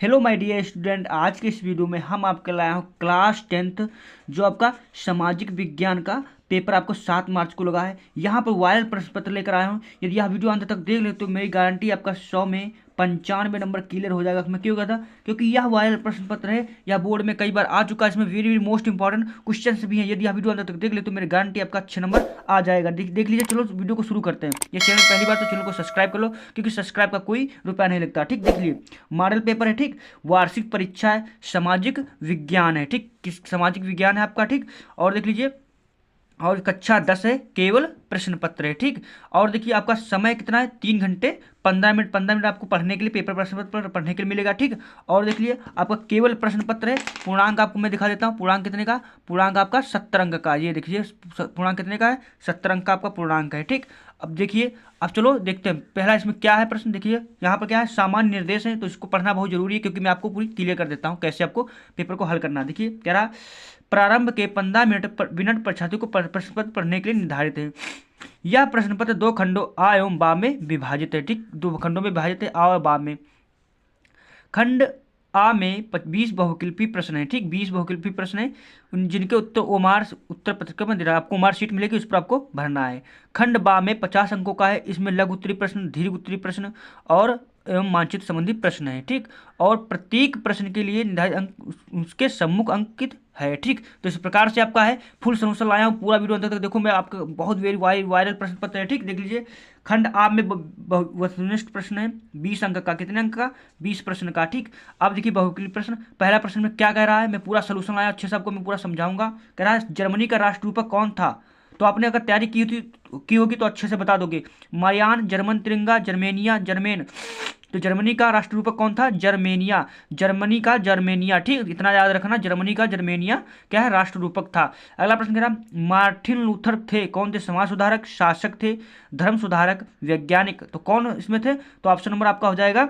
Hello my dear student, आज के इस वीडियो में हम आपके लाए हैं क्लास 10th जो आपका सामाजिक विज्ञान का पेपर आपको 7 मार्च को लगा है। यहाँ पर वायरल प्रश्न पत्र लेकर आया हूँ। यदि आप वीडियो अंत तक देख ले तो मेरी गारंटी आपका 100 में 95 नंबर क्लियर हो जाएगा। मैं क्यों कहता, क्योंकि यह वायरल प्रश्न पत्र है, यह बोर्ड में कई बार आ चुका है। इसमें very very most important question भी हैं। यदि आप वीडियो अंत तक देख ले तो मेरी गारंटी आपका अच्छे नंबर आ जाएगा। देख लीजिए। चलो वीडियो को शुरू करते हैं। ये चैनल पहली बार तो चैनल को सब्सक्राइब कर लो, क्योंकि सब्सक्राइब का कोई रुपया नहीं लगता। ठीक, देख लिए। मॉडल पेपर है, ठीक, वार्षिक परीक्षा है, सामाजिक विज्ञान है, ठीक, किस सामाजिक विज्ञान है आपका, ठीक। और देख लीजिए, और कक्षा 10 है, केवल प्रश्न पत्र है, ठीक। और देखिए आपका समय कितना है, 3 घंटे 15 मिनट। 15 मिनट आपको पढ़ने के लिए, पेपर प्रश्न पत्र पढ़ने के लिए मिलेगा, ठीक। और देख लिए आपका केवल प्रश्न पत्र है। पूर्णांक आपको मैं दिखा देता हूँ। पूर्णांक कितने का? पूर्णांक आपका 70 अंक का। ये देखिए पूर्णांक कितने का है, 70 अंक का आपका पूर्णांक है, ठीक। अब देखिए, अब चलो देखते हैं पहला इसमें क्या है प्रश्न। देखिए यहाँ पर क्या है, सामान्य निर्देश है, तो इसको पढ़ना बहुत जरूरी है, क्योंकि मैं आपको पूरी क्लियर कर देता हूँ कैसे आपको पेपर को हल करना है। देखिए कह रहा, प्रारंभ के 15 मिनट परीक्षार्थी को प्रश्न पत्र पढ़ने के लिए निर्धारित है। यह प्रश्न पत्र 2 खंडों आ एवं बा में विभाजित है, ठीक। 2 खंडों में विभाजित है, आ और बा में। खंड आ में 20 बहुकल्पी प्रश्न है, ठीक। 20 बहुकल्पी प्रश्न है, जिनके उत्तर ओमार उत्तर पत्रिका में दे रहा है। आपको ओमार शीट मिलेगी, उस पर आपको भरना है। खंड बा में 50 अंकों का है। इसमें लघु उत्तरीय प्रश्न, दीर्घ उत्तरीय प्रश्न और एवं मानचित्र संबंधी प्रश्न है, ठीक। और प्रत्येक प्रश्न के लिए निर्धारित अंक उसके सम्मुख अंकित है, ठीक। तो इस प्रकार से आपका है। फुल सोल्यूशन लाया हूँ, पूरा वीडियो अंत तक देखो। मैं आपका बहुत वेरी वायरल प्रश्न पत्र है, ठीक। देख लीजिए, खंड आ में वस्तुनिष्ठ प्रश्न है, 20 अंक का। कितने अंक का? 20 प्रश्न का, ठीक। अब देखिए बहुकल्पी प्रश्न। पहला प्रश्न में क्या कह रहा है, मैं पूरा सोल्यूशन लाया अच्छे से, आपको मैं पूरा समझाऊंगा। कह रहा है जर्मनी का राष्ट्ररूपक कौन था? तो आपने अगर तैयारी की होगी तो अच्छे से बता दोगे। मारियान, जर्मन तिरंगा, जर्मेनिया, जर्मेन। तो जर्मनी का राष्ट्ररूपक कौन था? जर्मेनिया। जर्मनी का जर्मेनिया, ठीक, इतना याद रखना। जर्मनी का जर्मेनिया क्या है, राष्ट्ररूपक था। अगला प्रश्न कह रहा, मार्टिन लूथर थे कौन थे? समाज सुधारक, शासक थे, धर्म सुधारक, वैज्ञानिक। तो कौन इसमें थे? तो ऑप्शन नंबर आपका हो जाएगा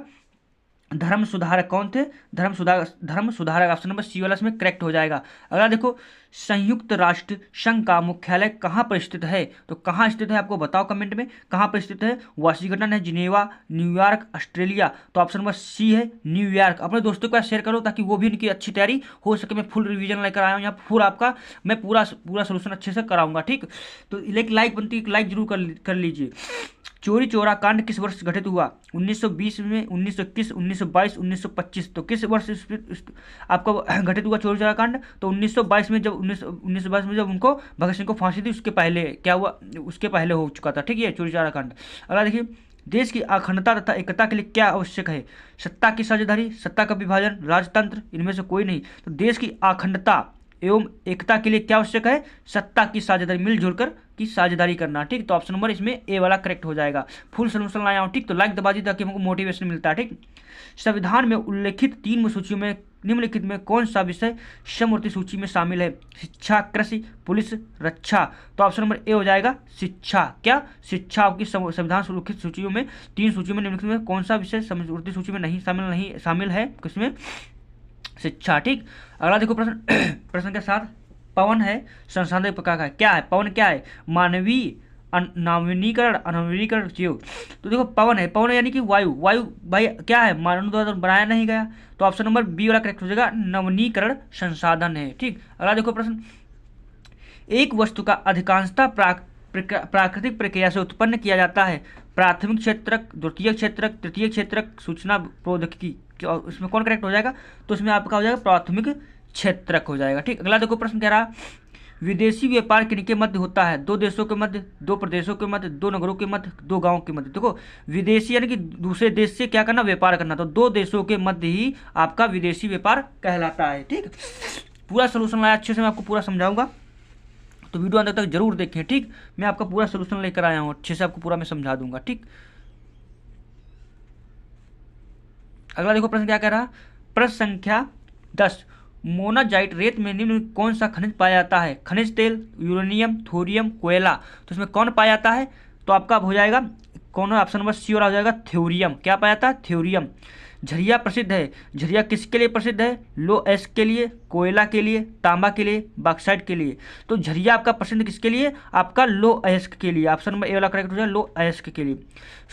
धर्म सुधारक। कौन थे? धर्म सुधारक। ऑप्शन नंबर सी वाला इसमें करेक्ट हो जाएगा। अगला देखो, संयुक्त राष्ट्र संघ का मुख्यालय कहाँ पर स्थित है? तो कहाँ स्थित है आपको बताओ कमेंट में, कहाँ पर स्थित है? वाशिंगटन है, जिनेवा, न्यूयॉर्क, ऑस्ट्रेलिया। तो ऑप्शन नंबर सी है न्यूयॉर्क। अपने दोस्तों के साथ शेयर करो ताकि वो भी उनकी अच्छी तैयारी हो सके। मैं फुल रिवीजन लेकर आया हूँ यहाँ, फुल आपका मैं पूरा सोल्यूशन अच्छे से कराऊंगा, ठीक। तो लाइक बनती है, लाइक जरूर कर लीजिए। चोरी चोरा कांड किस वर्ष घटित हुआ? 1920 में, 1921, 1922, 1925। तो किस वर्ष आपका घटित हुआ चोरी चोरा कांड? तो 1922 में, जब 1922 में जब उनको भगत सिंह को फांसी दी, उसके पहले क्या हुआ? उसके पहले हो चुका था, ठीक है, चोरी चोरा कांड। अगला देखिए, देश की अखंडता तथा एकता के लिए क्या आवश्यक है? सत्ता की साझेदारी, सत्ता का विभाजन, राजतंत्र, इनमें से कोई नहीं। तो देश की अखंडता एवं एकता के लिए क्या आवश्यक है? सत्ता की साझेदारी, मिलजुल कर की साझेदारी करना, ठीक। तो ऑप्शन नंबर इसमें ए वाला करेक्ट हो जाएगा। फुल सोल्यूशन लाया हूँ, ठीक। तो लाइक दबा दी ताकि हमको मोटिवेशन मिलता है, ठीक। संविधान में उल्लेखित 3 सूचियों में निम्नलिखित में कौन सा विषय समवर्ती सूची में शामिल है? शिक्षा, कृषि, पुलिस, रक्षा। तो ऑप्शन नंबर ए हो जाएगा शिक्षा। क्या? शिक्षा आपकी संविधान उल्लेखित सूचियों में 3 सूचियों में निम्नलिखित में कौन सा विषय समवर्ती सूची में नहीं शामिल है? किसमें? शिक्षा, ठीक। अगला देखो प्रश्न प्रश्न के साथ, पवन है संसाधन प्रकार का, क्या है पवन? क्या है? मानवीय नवीनीकरण, अनवीनीकरण जीव। तो देखो पवन है, पवन यानी कि वायु। वायु भाई क्या है? मानव द्वारा बनाया नहीं गया। तो ऑप्शन नंबर बी वाला करेक्ट हो जाएगा, नवीनीकरण संसाधन है, ठीक। अगला देखो प्रश्न, एक वस्तु का अधिकांशतः प्राकृतिक प्रक्रिया से उत्पन्न किया जाता है। प्राथमिक क्षेत्रक, द्वितीय क्षेत्रक, तृतीय क्षेत्रक, सूचना प्रौद्योगिकी। इसमें कौन करेक्ट हो जाएगा? तो इसमें आपका हो जाएगा प्राथमिक क्षेत्रक हो जाएगा, ठीक। अगला देखो प्रश्न कह रहा, विदेशी व्यापार किनके मध्य होता है? 2 देशों के मध्य, 2 प्रदेशों के मध्य, 2 नगरों के मध्य, 2 गांवों के मध्य। देखो विदेशी यानी कि दूसरे देश से क्या करना? व्यापार करना। तो 2 देशों के मध्य ही आपका विदेशी व्यापार कहलाता है, ठीक। पूरा सोल्यूशन लाया अच्छे से, मैं आपको पूरा समझाऊंगा, तो वीडियो अंत तक जरूर देखें, ठीक। मैं आपका पूरा सोल्यूशन लेकर आया हूँ, अच्छे से आपको पूरा मैं समझा दूंगा, ठीक। अगला देखो प्रश्न क्या कह रहा, प्रश्न संख्या 10, मोनाजाइट रेत में निम्न कौन सा खनिज पाया जाता है? खनिज तेल, यूरेनियम, थोरियम, कोयला। तो इसमें कौन पाया जाता है? तो आपका हो जाएगा कौन? ऑप्शन नंबर सी वाला हो जाएगा थ्योरियम। क्या पाया जाता है? थ्योरियम। झरिया प्रसिद्ध है, झरिया किसके लिए प्रसिद्ध है? लो एस्क के लिए, कोयला के लिए, तांबा के लिए, बॉक्साइट के लिए। तो झरिया आपका प्रसिद्ध किसके लिए? आपका लो अयस्क के लिए। ऑप्शन नंबर ए वाला करेक्ट हो जाएगा, लो अयस्क के लिए।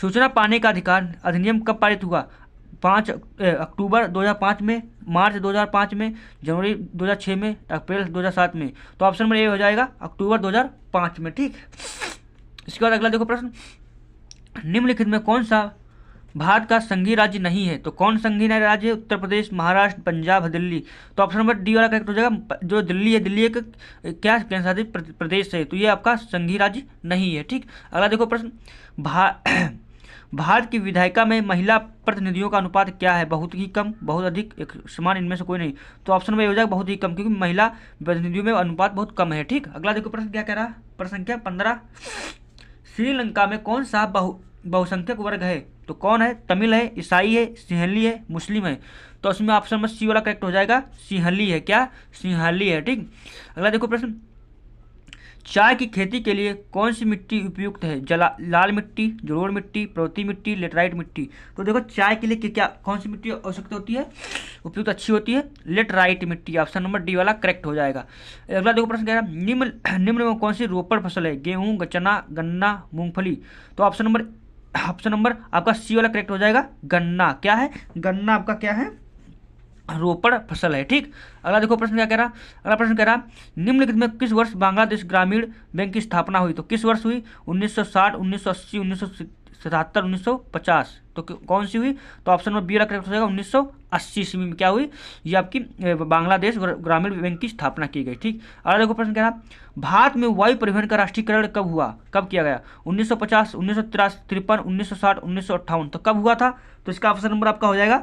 सूचना पाने का अधिकार अधिनियम कब पारित हुआ? अक्टूबर 2005 में, मार्च 2005 में, जनवरी 2006 में, अप्रैल 2007 में। तो ऑप्शन नंबर ए हो जाएगा अक्टूबर 2005 में। ठीक, इसके बाद अगला देखो प्रश्न, निम्नलिखित में कौन सा भारत का संघीय राज्य नहीं है? तो कौन संघीय राज्य है? उत्तर प्रदेश, महाराष्ट्र, पंजाब, दिल्ली। तो ऑप्शन नंबर डी वाला करेक्ट हो जाएगा। जो दिल्ली है, दिल्ली एक क्या केंद्र शासित प्रदेश है, तो ये आपका संघीय राज्य नहीं है। ठीक, अगला देखो प्रश्न, भारत की विधायिका में महिला प्रतिनिधियों का अनुपात क्या है? बहुत ही कम, बहुत अधिक, एक समान, इनमें से कोई नहीं। तो ऑप्शन में हो जाएगा बहुत ही कम, क्योंकि महिला प्रतिनिधियों में अनुपात बहुत कम है। ठीक, अगला देखो प्रश्न क्या कह रहा है, प्रश्न संख्या 15, श्रीलंका में कौन सा बहुसंख्यक वर्ग है? तो कौन है? तमिल है, ईसाई है, सिंहली है, मुस्लिम है। तो उसमें ऑप्शन में सी वाला करेक्ट हो जाएगा, सिंहली है। क्या? सिंहली है। ठीक, अगला देखो प्रश्न, चाय की खेती के लिए कौन सी मिट्टी उपयुक्त है? लाल मिट्टी, जलोढ़ मिट्टी, पर्वतीय मिट्टी, लेटराइट मिट्टी। तो देखो चाय के लिए क्या कौन सी मिट्टी आवश्यकता होती है, उपयुक्त अच्छी होती है? लेटराइट मिट्टी। ऑप्शन नंबर डी वाला करेक्ट हो जाएगा। अगला देखो प्रश्न कह रहा है, निम्न में कौन सी रोपड़ फसल है? गेहूं, चना, गन्ना, मूंगफली। तो ऑप्शन नंबर आपका सी वाला करेक्ट हो जाएगा, गन्ना। क्या है? गन्ना आपका क्या है? रोपड़ फसल है। ठीक, अगला देखो प्रश्न क्या कह रहा, अगला प्रश्न कह रहा, निम्नलिखित में किस वर्ष बांग्लादेश ग्रामीण बैंक की स्थापना हुई? तो किस वर्ष हुई? 1960, 1980, 1977, 1950। तो कौन सी हुई? तो ऑप्शन नंबर बी वाला करेक्ट हो जाएगा, 1980 ईस्वी में क्या हुई? ये आपकी बांग्लादेश ग्रामीण बैंक की स्थापना की गई। ठीक, अगला देखो प्रश्न कह रहा, भारत में वायु परिवहन का राष्ट्रीयकरण कब हुआ? कब किया गया? 1950, 1953, 1960, 1958। तो कब हुआ था? तो इसका ऑप्शन नंबर आपका हो जाएगा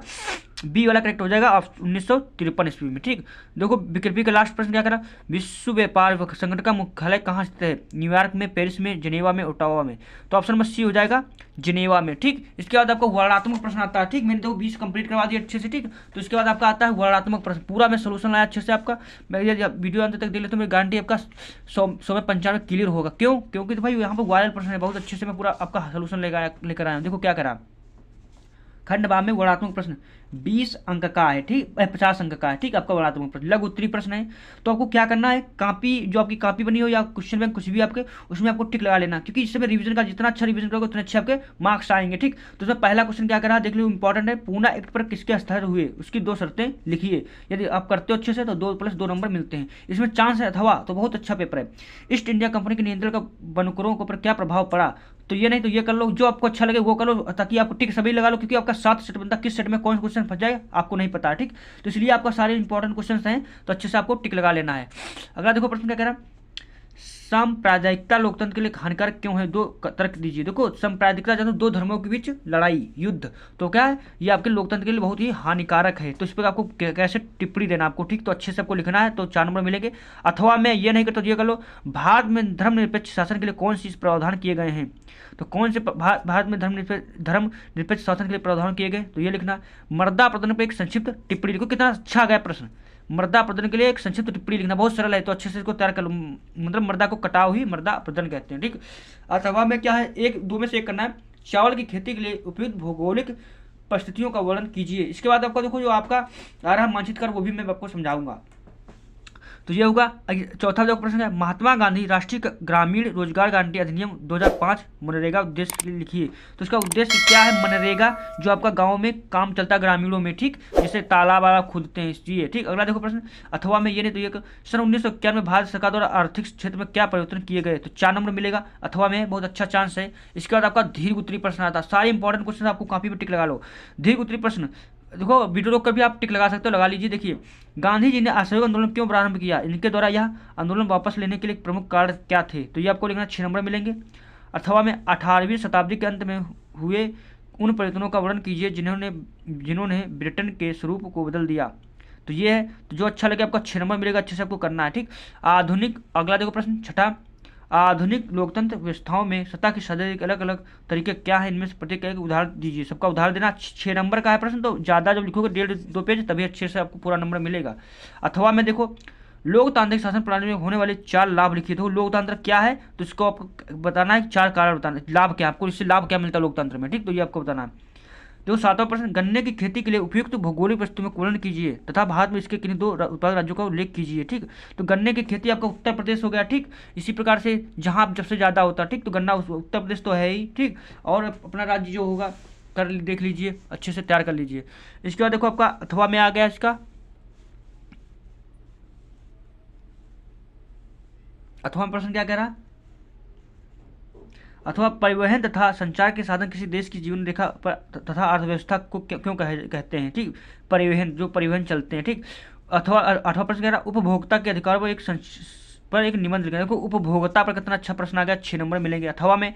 बी वाला करेक्ट हो जाएगा 1953 ईस्वी में। ठीक, देखो विकल्पी का लास्ट प्रश्न क्या करा, विश्व व्यापार संगठन का मुख्यालय कहाँ स्थित है? न्यूयॉर्क में, पेरिस में, जिनेवा में, ओटावा में। तो ऑप्शन नंबर सी हो जाएगा, जिनेवा में। ठीक, इसके बाद आपको वर्णनात्मक प्रश्न आता है। ठीक, मैंने तो 20 कंप्लीट करवा दिया अच्छे से। ठीक, तो इसके बाद आपका आता है वर्णनात्मक प्रश्न, पूरा मैं सोल्यूशन लाया अच्छे से आपका। मैं ये वीडियो अंत तक देख लेते तो मेरी गारंटी आपका 100 में 95 क्लियर होगा। क्यों? क्योंकि तो भाई यहाँ पर वायरल प्रश्न है, बहुत अच्छे से मैं पूरा आपका सोल्यूशन लेकर आया हूँ। देखो क्या करा, खंड बा में वर्णनात्मक प्रश्न 20 अंक का है। ठीक, 50 अंक का है। ठीक, आपका वर्णनात्मक प्रश्न लघु उत्तरीय प्रश्न है। तो आपको क्या करना है, कॉपी जो आपकी कॉपी बनी हो या क्वेश्चन बैंक कुछ भी आपके, उसमें आपको टिक लगा लेना, क्योंकि इससे रिवीजन का जितना अच्छा रिवीजन करोगे उतने अच्छे आपके मार्क्स आएंगे। ठीक, तो उसमें पहला क्वेश्चन क्या करा देख लो, इंपॉर्टेंट है, पूना एक्ट पर किसके हस्ताक्षर हुए, उसकी 2 शर्तें लिखिए। यदि आप करते हो अच्छे से तो 2+2 नंबर मिलते हैं। इसमें चांस है अथवा, तो बहुत अच्छा पेपर है। ईस्ट इंडिया कंपनी के नियंत्रण का बनकरों के ऊपर क्या प्रभाव पड़ा? तो ये नहीं तो ये कर लो, जो आपको अच्छा लगे वो कर लो, ताकि आपको टिक सभी लगा लो, क्योंकि आपका 7 सेट बनता है, किस सेट में कौन क्वेश्चन फंस जाए आपको नहीं पता। ठीक, तो इसलिए आपका सारे इंपॉर्टेंट क्वेश्चन हैं, तो अच्छे से आपको टिक लगा लेना है। अगला देखो प्रश्न क्या कह रहा है, सांप्रदायिकता लोकतंत्र के लिए हानिकारक क्यों है? 2 तर्क दीजिए। देखो सांप्रदायिकता जो 2 धर्मों के बीच लड़ाई, युद्ध, तो क्या है ये आपके लोकतंत्र के लिए बहुत ही हानिकारक है। तो इस पर आपको कैसे टिप्पणी देना आपको। ठीक, तो अच्छे से आपको लिखना है, तो 4 नंबर मिलेंगे। अथवा मैं ये नहीं करता तो ये कर लो, भारत में धर्मनिरपेक्ष शासन के लिए कौन सी प्रावधान किए गए हैं? तो कौन से भारत में धर्मनिरपेक्ष शासन के लिए प्रावधान किए गए? तो ये लिखना, मर्दा प्रदर्शन पर एक संक्षिप्त टिप्पणी लिखो। कितना अच्छा गया प्रश्न, मर्दा प्रदर्शन के लिए एक संक्षिप्त टिप्पणी लिखना, बहुत सरल है, तो अच्छे से इसको तैयार कर लो। मतलब मर्दा को कटाव ही मर्दा प्रदर्शन कहते हैं। ठीक, अथवा में क्या है, 2 में से एक करना है, चावल की खेती के लिए उपयुक्त भौगोलिक परिस्थितियों का वर्णन कीजिए। इसके बाद आपका देखो जो आपका आ रहा मानचित्र वो भी मैं आपको समझाऊंगा। तो ये होगा। चौथा जो प्रश्न है, महात्मा गांधी राष्ट्रीय ग्रामीण रोजगार गारंटी अधिनियम 2005 मनरेगा उद्देश्य लिखिए। तो इसका उद्देश्य क्या है? मनरेगा जो आपका गांव में काम चलता है ग्रामीणों में, ठीक, जैसे तालाब वाला खोदते हैं इसलिए। ठीक, अगला देखो प्रश्न, अथवा में ये नहीं तो ये सन 1991 में भारत सरकार द्वारा आर्थिक क्षेत्र में क्या परिवर्तन किए गए? तो 4 नंबर मिलेगा। अथवा में बहुत अच्छा चांस है। इसके बाद आपका दीर्घ उत्तरीय प्रश्न आता है, सारे इंपॉर्टेंट क्वेश्चन आपको कॉपी पर टिक लगा लो। दीर्घ उत्तरीय प्रश्न देखो, वीडियो रोक कर भी आप टिक लगा सकते हो, लगा लीजिए। देखिए, गांधी जी ने असहयोग आंदोलन क्यों प्रारंभ किया? इनके द्वारा यह आंदोलन वापस लेने के लिए प्रमुख कारण क्या थे? तो ये आपको लिखना 6 नंबर मिलेंगे। अथवा में 18वीं शताब्दी के अंत में हुए उन परिवर्तनों का वर्णन कीजिए जिन्होंने ब्रिटेन के स्वरूप को बदल दिया। तो ये है, तो जो अच्छा लगे आपका 6 नंबर मिलेगा, अच्छे से आपको करना है। ठीक, आधुनिक, अगला देखो प्रश्न छठा, आधुनिक लोकतंत्र व्यवस्थाओं में सत्ता की सदैव के अलग अलग तरीके क्या है? इनमें से प्रत्येक एक उदाहरण दीजिए। सबका उदाहरण देना। 6 नंबर का है प्रश्न, तो ज़्यादा जब लिखोगे 1.5-2 पेज तभी अच्छे से आपको पूरा नंबर मिलेगा। अथवा में देखो, लोकतांत्रिक शासन प्रणाली में होने वाले 4 लाभ लिखिए। तो लोकतंत्र क्या है? तो इसको आपको बताना है, 4 कारण बताना, लाभ क्या आपको, इससे लाभ क्या मिलता है लोकतंत्र में। ठीक, तो ये आपको बताना है। देखो 7वां प्रश्न, गन्ने की खेती के लिए उपयुक्त भौगोलिक परिस्थितियों में वर्णन कीजिए तथा भारत में इसके किन्हीं 2 उत्पादक राज्यों का उल्लेख कीजिए। ठीक, तो गन्ने की खेती आपका उत्तर प्रदेश हो गया। ठीक, इसी प्रकार से जहां सबसे ज़्यादा होता है। ठीक, तो गन्ना उत्तर प्रदेश तो है ही। ठीक, और अपना राज्य जो होगा देख लीजिए, अच्छे से तैयार कर लीजिए। इसके बाद देखो आपका अथवा में आ गया इसका, अथवा में प्रश्न क्या कह रहा है, अथवा परिवहन तथा संचार के साधन किसी देश की जीवन रेखा पर तथा अर्थव्यवस्था को क्यों कहते हैं, ठीक, परिवहन, जो परिवहन चलते हैं, ठीक। अथवा अथवा प्रश्न कह रहा है उपभोक्ता के अधिकार पर एक निबंध लिखना। देखो उपभोक्ता पर कितना अच्छा प्रश्न आ गया, 6 नंबर मिलेंगे। अथवा में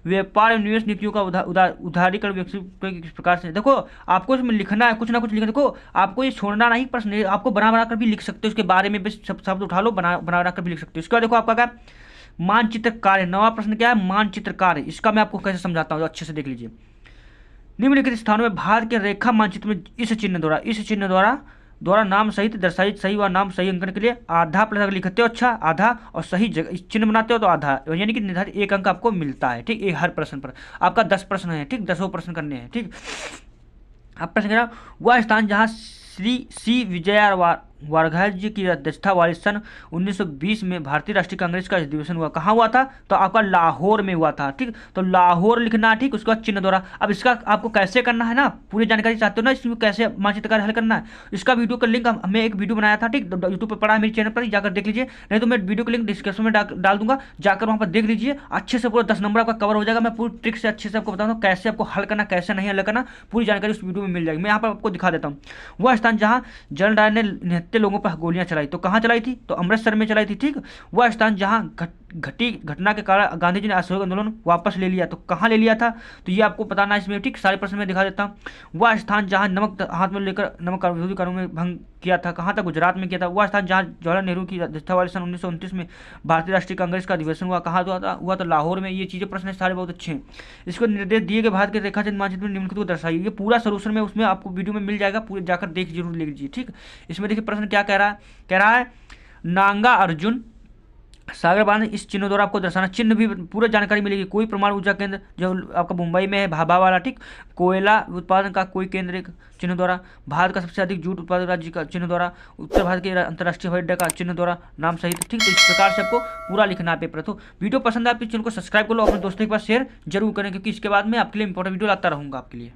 व्यापार और निवेश नीतियों का उदारीकरण किस प्रकार से, देखो आपको इसमें लिखना है, कुछ ना कुछ लिखना। देखो आपको ये छोड़ना नहीं प्रश्न, आपको बना कर भी लिख सकते हो, उसके बारे में भी शब्द उठा लो, बना कर भी लिख सकते हो। इसके बाद देखो आपका क्या, मानचित्र कार्य, नवा प्रश्न क्या है, मानचित्र कार्य। इसका मैं आपको कैसे समझाता हूँ, अच्छे से देख लीजिए। निम्नलिखित स्थानों में भारत के रेखा मानचित्र में इस चिन्ह द्वारा नाम सहित दर्शाई, सही व नाम सही अंकन के लिए आधा प्लस अगर लिखते हो अच्छा आधा, और सही जगह चिन्ह बनाते हो तो आधा, यानी कि निर्धारित 1 अंक आपको मिलता है, ठीक। ये हर प्रश्न पर आपका 10 प्रश्न है, ठीक, 10 प्रश्न करने हैं, ठीक। अब प्रश्न कह वह स्थान जहाँ श्री सी विजया वाघाज जी की अध्यक्षता वाले सन 1920 में भारतीय राष्ट्रीय कांग्रेस का अधिवेशन हुआ, कहाँ हुआ था, तो आपका लाहौर में हुआ था, ठीक। तो लाहौर लिखना, ठीक। उसके बाद चिन्ह द्वारा। अब इसका आपको कैसे करना है ना, पूरी जानकारी चाहते हो ना इसमें कैसे मानचित्र कार्य हल करना है, इसका वीडियो का लिंक हमने एक वीडियो बनाया था, ठीक, यूट्यूब पर पड़ा है मेरे चैनल पर, जाकर देख लीजिए, नहीं तो मैं वीडियो का लिंक डिस्क्रिप्शन में डाल दूंगा, जाकर वहाँ पर देख लीजिए, अच्छे से पूरा 10 नंबर आपका कवर हो जाएगा। मैं पूरी ट्रिक से अच्छे से आपको बताऊँ कैसे आपको हल करना, कैसे नहीं हल करना, पूरी जानकारी उस वीडियो में मिल जाएगी। मैं यहाँ पर आपको दिखा देता हूँ। वह स्थान जहाँ जनरल डायर ने 79 लोगों पर गोलियां चलाई, तो कहाँ चलाई थी, तो अमृतसर में चलाई थी, ठीक। वह स्थान जहां घटना के कारण गांधी जी ने असहयोग आंदोलन वापस ले लिया, तो कहाँ ले लिया था, तो ये आपको बताना है इसमें, ठीक। सारे प्रश्न में दिखा देता हूँ। वह स्थान जहां नमक हाथ में लेकर नमक विरोधी कानून में भंग किया था, कहाँ था, गुजरात में किया था। वह स्थान जहां जवाहरलाल नेहरू की अध्यक्षता वाले सन 1929 में भारतीय राष्ट्रीय कांग्रेस का अधिवेशन हुआ, कहाँ हुआ था, लाहौर में। ये चीजें प्रश्न सारे बहुत अच्छे हैं। इसको निर्देश दिए गए भारत के रेखाचित्र मानचित्र में निम्नलिखित को दर्शाइए, ये पूरा सोल्यूशन में उसमें आपको वीडियो में मिल जाएगा, पूरे जाकर देख जरूर लीजिए, ठीक। इसमें देखिए प्रश्न क्या कह रहा है, नांगा अर्जुन सागर बांध इस चिन्ह द्वारा आपको दर्शाना, चिन्ह भी पूरा जानकारी मिलेगी। कोई परमाणु ऊर्जा केंद्र जो आपका मुंबई में है, भाभा वाला, ठीक। कोयला उत्पादन का कोई केंद्र एक चिन्ह द्वारा, भारत का सबसे अधिक जूट उत्पादक राज्य का चिन्ह द्वारा, उत्तर भारत के अंतर्राष्ट्रीय हवाई अड्डा का चिन्ह द्वारा, नाम सहित, ठीक। तो इस प्रकार से आपको पूरा लिखना है पेपर। तो वीडियो पसंद है, आप इस चैनल को सब्सक्राइब कर लो, अपने दोस्तों के पास शेयर जरूर करें, क्योंकि इसके बाद में आपके लिए इंपॉर्टेंट वीडियो लाता रहूँगा आपके लिए।